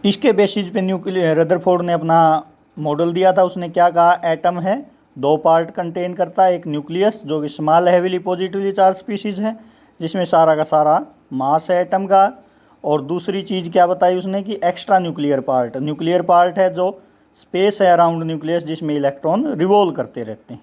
इसके बेसिस पे nuclear Rutherford ने अपना मॉडल दिया था। उसने क्या कहा, एटम है, दो पार्ट कंटेन करता है, एक न्यूक्लियस जो कि small heavily positively charge species है जिसमें सारा का सारा मास है एटम का, और दूसरी चीज़ क्या बताई उसने कि एक्स्ट्रा न्यूक्लियर पार्ट है जो स्पेस है अराउंड न्यूक्लियस जिसमें इलेक्ट्रॉन रिवॉल्व करते रहते हैं।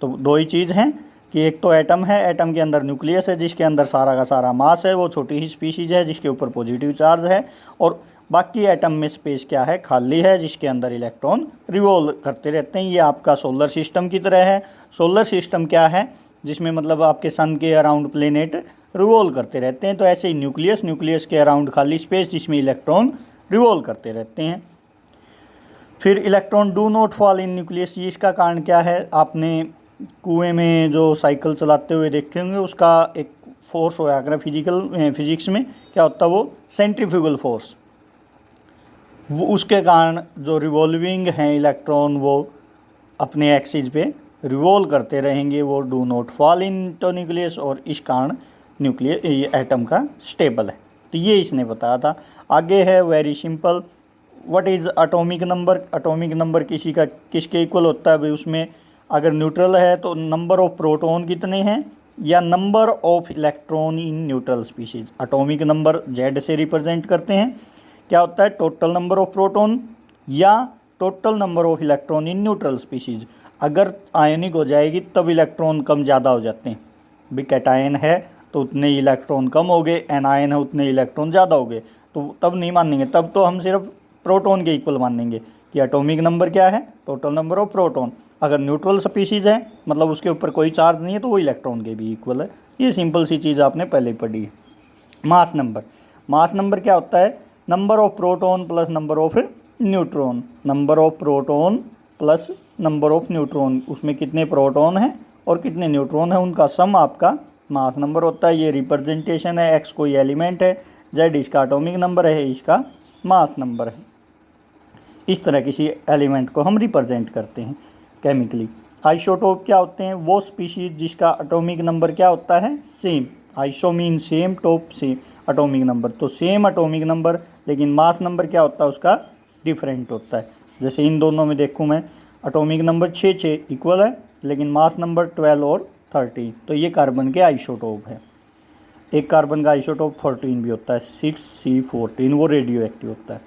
तो दो ही चीज़ हैं कि एक तो एटम है, एटम के अंदर न्यूक्लियस है जिसके अंदर सारा का सारा मास है, वो छोटी ही स्पीशीज है जिसके ऊपर पॉजिटिव चार्ज है, और बाकी एटम में स्पेस क्या है, खाली है जिसके अंदर इलेक्ट्रॉन रिवॉल्व करते रहते हैं। ये आपका सोलर सिस्टम की तरह है। सोलर सिस्टम क्या है, जिसमें मतलब आपके सन के अराउंड प्लेनेट रिवॉल्व करते रहते हैं। तो ऐसे ही न्यूक्लियस के अराउंड खाली स्पेस जिसमें इलेक्ट्रॉन रिवॉल्व करते रहते हैं। फिर electron do not fall in nucleus, इसका कारण क्या है, आपने कुएं में जो साइकिल चलाते हुए देखे होंगे उसका एक फोर्स होया करा फिजिक्स में क्या होता है, वो सेंट्रीफ्यूगल फोर्स, वो उसके कारण जो रिवॉल्विंग हैं इलेक्ट्रॉन वो अपने एक्सिस पे रिवॉल्व करते रहेंगे, वो do not fall into nucleus, और इस कारण ये एटम का स्टेबल है। तो ये इसने बताया था। आगे है very simple, what is atomic number. Atomic number किसके इक्वल होता है भाई, उसमें अगर न्यूट्रल है तो नंबर ऑफ प्रोटॉन कितने हैं या number of electron in neutral species. Atomic number Z से रिप्रेजेंट करते हैं, क्या होता है, टोटल नंबर ऑफ प्रोटॉन या total number of electron in neutral species. अगर आयनिक हो जाएगी तब इलेक्ट्रॉन कम ज़्यादा हो जाते हैं, भाई कैटायन है तो उतने इलेक्ट्रॉन कम हो गए, एनायन है उतने इलेक्ट्रॉन ज़्यादा हो गए, तो तब नहीं मानेंगे, तब तो हम सिर्फ प्रोटॉन के इक्वल मानेंगे कि एटॉमिक नंबर क्या है, टोटल नंबर ऑफ प्रोटॉन। अगर न्यूट्रल स्पीशीज है मतलब उसके ऊपर कोई चार्ज नहीं है तो वो इलेक्ट्रॉन के भी इक्वल है। ये सिंपल सी चीज़ आपने पहले ही पढ़ी है। मास नंबर क्या होता है, number of proton plus number of neutron. Number of proton plus number of neutron, उसमें कितने प्रोटॉन हैं और कितने न्यूट्रॉन हैं उनका सम आपका मास नंबर होता है। ये रिप्रेजेंटेशन है, एक्स कोई एलिमेंट है, जेड इसका एटॉमिक नंबर है, इसका मास नंबर है। इस तरह किसी एलिमेंट को हम रिप्रेजेंट करते हैं केमिकली। आइसोटोप क्या होते हैं, वो स्पीशीज जिसका एटॉमिक नंबर क्या होता है, same. Iso mean same, top same, atomic number तो सेम एटॉमिक नंबर, लेकिन मास नंबर क्या होता है उसका डिफरेंट होता है। जैसे इन दोनों में देखूँ मैं, एटॉमिक नंबर 6 इक्वल है लेकिन मास नंबर 12 और 13, तो ये कार्बन के आइसोटोप है। एक कार्बन का आइसोटोप 14 भी होता है, 6C14, वो रेडियो एक्टिव होता है।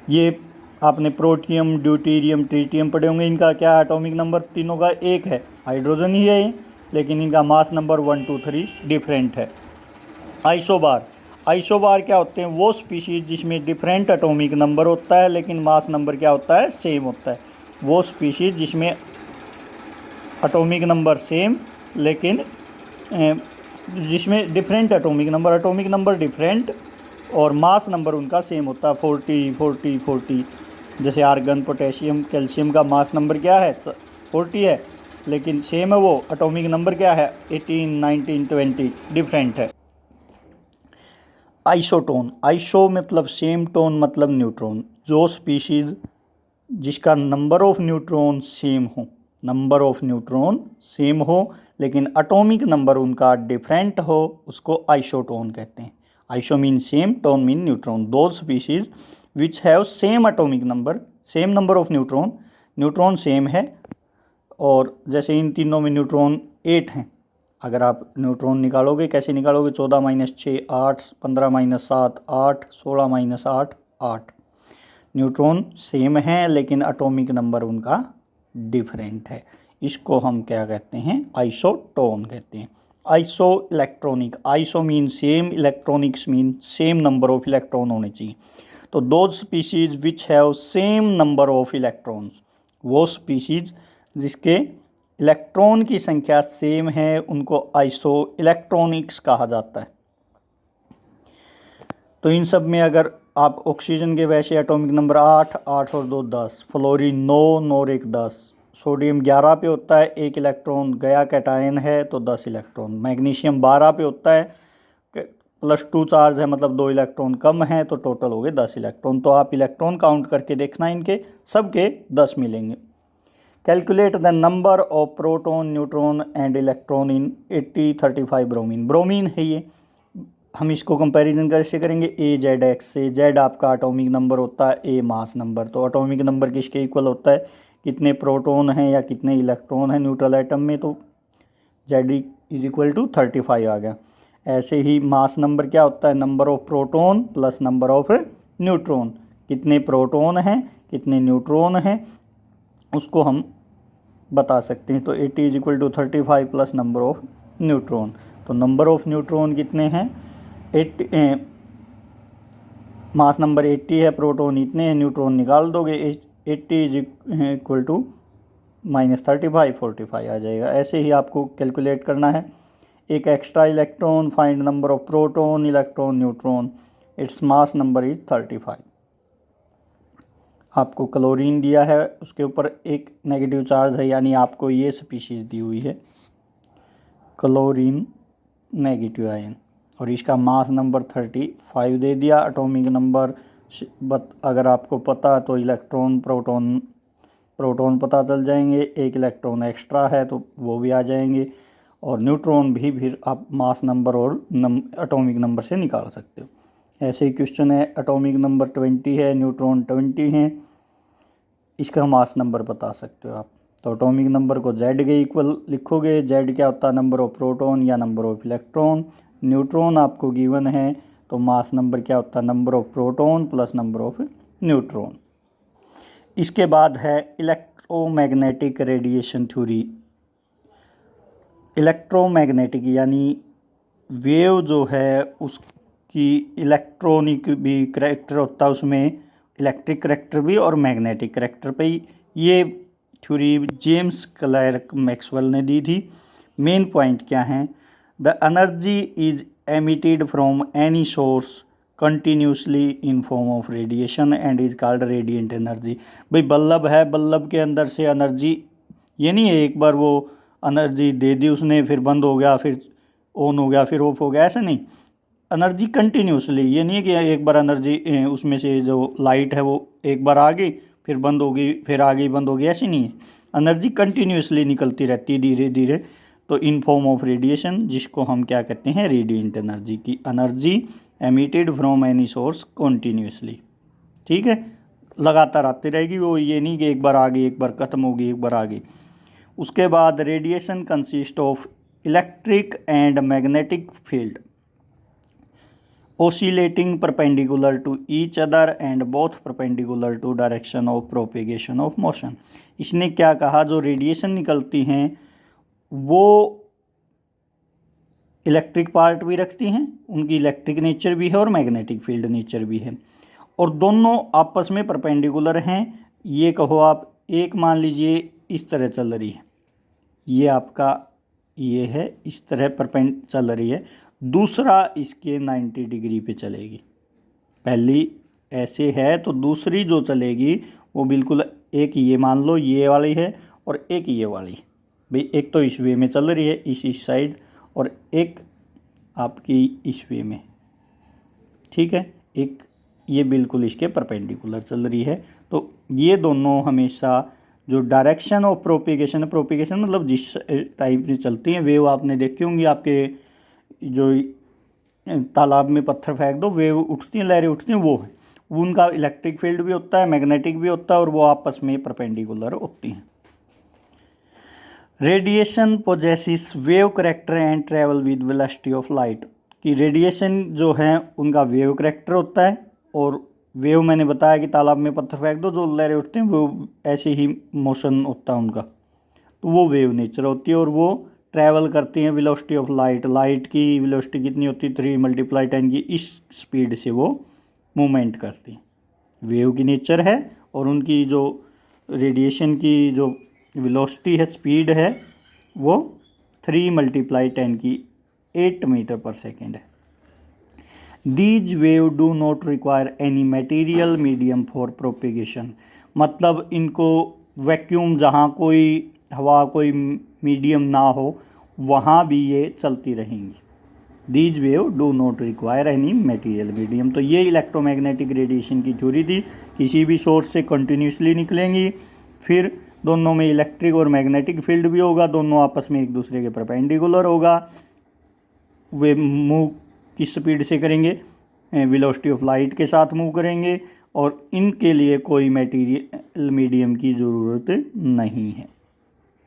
ये आपने प्रोटियम, ड्यूटीरियम, ट्रीटियम पढ़े होंगे, इनका क्या एटॉमिक नंबर तीनों का एक है, हाइड्रोजन ही है लेकिन इनका मास नंबर 1 2 3 डिफरेंट है। आइसोबार क्या होते हैं, वो स्पीशीज जिसमें डिफरेंट एटॉमिक नंबर होता है लेकिन मास नंबर क्या होता है, सेम होता है। वो स्पीशीज जिसमें एटॉमिक नंबर सेम लेकिन जिसमें डिफरेंट एटॉमिक नंबर डिफरेंट और मास नंबर उनका सेम होता है, 40 जैसे आर्गन, पोटेशियम, कैल्शियम का मास नंबर क्या है, 40 है, लेकिन सेम है वो एटॉमिक नंबर क्या है, 18 19 20 डिफरेंट है। आइसोटोन, आइसो मतलब सेम, टोन मतलब न्यूट्रॉन, जो स्पीशीज जिसका नंबर ऑफ न्यूट्रॉन सेम हो लेकिन एटॉमिक नंबर उनका डिफरेंट हो उसको आइसोटोन कहते हैं। Iso mean same, tone mean neutron. दो species which have same atomic number, same number of neutron same है, और जैसे इन तीनों में न्यूट्रॉन 8 हैं, अगर आप न्यूट्रॉन निकालोगे कैसे निकालोगे, 14 - 6 8, 15 - 7 8, 16 - 8 8। न्यूट्रॉन सेम हैं लेकिन एटॉमिक नंबर उनका डिफरेंट है, इसको हम क्या कहते हैं, आइसोटोन कहते हैं। Iso electronic, iso mean same, electronics mean same number of electron होने चाहिए। तो दो species which have same number of electrons, वो स्पीशीज जिसके इलेक्ट्रॉन की संख्या सेम है उनको आइसो इलेक्ट्रॉनिक्स कहा जाता है। तो इन सब में अगर आप ऑक्सीजन के वैसे एटॉमिक नंबर 8 8 और 2 10, फ्लोरीन 9 9 और 1 10, सोडियम 11 पे होता है 1 इलेक्ट्रॉन, गया कैटायन है तो 10 इलेक्ट्रॉन, मैग्नीशियम 12 पे होता है +2 चार्ज है मतलब 2 इलेक्ट्रॉन कम है तो टोटल हो गए 10 इलेक्ट्रॉन। तो आप इलेक्ट्रॉन काउंट करके देखना, इनके सबके 10 मिलेंगे। Calculate the number of proton, neutron and electron in 80 35 bromine. Bromine है ये, हम इसको कंपैरिजन कैसे करेंगे, ए जेड एक्स से। जेड आपका एटॉमिक नंबर होता है, ए मास नंबर। तो एटॉमिक नंबर किसके इक्वल होता है, कितने प्रोटॉन हैं या कितने इलेक्ट्रॉन हैं न्यूट्रल एटम में, तो जेड इज इक्वल टू 35 आ गया। ऐसे ही मास नंबर क्या होता है, number of proton plus number of neutron. कितने प्रोटॉन हैं कितने न्यूट्रॉन हैं उसको हम बता सकते हैं। तो 80 is equal to 35 plus number of neutron. तो नंबर ऑफ न्यूट्रॉन कितने हैं, 80, मास नंबर 80 है, प्रोटॉन इतने हैं, न्यूट्रॉन निकाल दोगे, 80 इज इक्वल टू -35 45 आ जाएगा। ऐसे ही आपको कैलकुलेट करना है। एक extra electron, find number of proton electron neutron, its mass number is 35। आपको क्लोरीन दिया है, उसके ऊपर एक नेगेटिव चार्ज है, यानी आपको ये स्पीशीज़ दी हुई है क्लोरीन नेगेटिव आयन, और इसका मास नंबर 35 दे दिया। एटॉमिक नंबर अगर आपको पता तो इलेक्ट्रॉन प्रोटॉन पता चल जाएंगे, एक इलेक्ट्रॉन एक्स्ट्रा है तो वो भी आ जाएंगे, और न्यूट्रॉन भी फिर आप मास नंबर और एटॉमिक नंबर से निकाल सकते हो। ऐसे ही क्वेश्चन है, एटॉमिक नंबर 20 है, न्यूट्रॉन 20 हैं, इसका मास नंबर बता सकते हो आप। तो एटॉमिक नंबर को जेड के इक्वल लिखोगे। जेड क्या होता है, नंबर ऑफ प्रोटॉन या नंबर ऑफ इलेक्ट्रॉन। न्यूट्रॉन आपको गिवन है तो मास नंबर क्या होता है, number of proton plus number of neutron. इसके बाद है इलेक्ट्रोमैग्नेटिक रेडिएशन थ्योरी। इलेक्ट्रोमैग्नेटिक यानी वेव जो है उसकी इलेक्ट्रॉनिक भी करैक्टर होता है, उसमें इलेक्ट्रिक करैक्टर भी और मैग्नेटिक करैक्टर पे। ये थ्योरी जेम्स क्लर्क मैक्सवेल ने दी थी। मेन पॉइंट क्या है, the energy is emitted from any source continuously in form of radiation and is called radiant energy. भाई बल्ब है, बल्ब के अंदर से एनर्जी, ये नहीं है एक बार वो एनर्जी दे दी उसने फिर बंद हो गया फिर ऑन हो गया फिर ऑफ हो गया, ऐसा नहीं। एनर्जी कंटिन्यूसली, ये नहीं है कि एक बार एनर्जी उसमें से जो लाइट है वो एक बार आ गई फिर बंद होगी फिर आ गई बंद होगी, ऐसी नहीं है। एनर्जी कंटिन्यूसली निकलती रहती है धीरे धीरे। तो इन फॉर्म ऑफ रेडिएशन, जिसको हम क्या कहते हैं, रेडिएंट एनर्जी की energy emitted from any source continuously. ठीक है, लगातार आती रहेगी वो, ये नहीं कि एक बार आ गई एक बार ख़त्म होगी एक बार आ गई। उसके बाद radiation consist of electric and magnetic field oscillating perpendicular to each other and both perpendicular to direction of propagation of motion। इसने क्या कहा, जो रेडिएशन निकलती हैं वो इलेक्ट्रिक पार्ट भी रखती हैं, उनकी इलेक्ट्रिक नेचर भी है और मैग्नेटिक फील्ड नेचर भी है, और दोनों आपस में परपेंडिकुलर हैं। ये कहो आप, एक मान लीजिए इस तरह चल रही है, ये आपका ये है, इस तरह परपेंड चल रही है, दूसरा इसके 90 डिग्री पे चलेगी। पहली ऐसे है तो दूसरी जो चलेगी वो बिल्कुल, एक ये मान लो ये वाली है और एक ये वाली। भाई एक तो इस वे में चल रही है इस साइड, और एक आपकी इस वे में, ठीक है, एक ये बिल्कुल इसके परपेंडिकुलर चल रही है। तो ये दोनों हमेशा जो डायरेक्शन ऑफ प्रोपिगेशन, प्रोपिगेशन मतलब जिस टाइप से चलती हैं वेव, आपने देखी होंगी, आपके जो तालाब में पत्थर फेंक दो वेव उठती हैं, लहरें उठती हैं, वो है, उनका इलेक्ट्रिक फील्ड भी होता है मैग्नेटिक भी होता है, और वो आपस में परपेंडिकुलर होती हैं। Radiation possesses wave character and travel with velocity of light. कि रेडिएशन जो है उनका वेव करेक्टर होता है, और वेव मैंने बताया कि तालाब में पत्थर फेंक दो जो लहरें उठती हैं वो ऐसे ही मोशन होता है उनका, तो वो वेव नेचर होती है, और वो ट्रैवल करती हैं वेलोसिटी ऑफ लाइट। लाइट की वेलोसिटी कितनी होती है, 3 × 10 की, इस स्पीड से वो मूवमेंट करती हैं। वेव की नेचर है, और उनकी जो रेडिएशन की जो वेलोसिटी है, स्पीड है, वो 3 × 10 की 8 मीटर पर सेकेंड है। These wave do not require any material medium for propagation. मतलब इनको वैक्यूम, जहाँ कोई हवा कोई मीडियम ना हो वहाँ भी ये चलती रहेंगी। These wave do not require any material medium. तो ये इलेक्ट्रोमैग्नेटिक रेडिएशन की थ्योरी थी। किसी भी सोर्स से कंटिन्यूसली निकलेंगी, फिर दोनों में इलेक्ट्रिक और मैग्नेटिक फील्ड भी होगा, दोनों आपस में एक दूसरे के परपेंडिकुलर होगा, वे मूव किस स्पीड से करेंगे, वेलोसिटी ऑफ लाइट के साथ मूव करेंगे और इनके लिए कोई मटेरियल मीडियम की ज़रूरत नहीं है।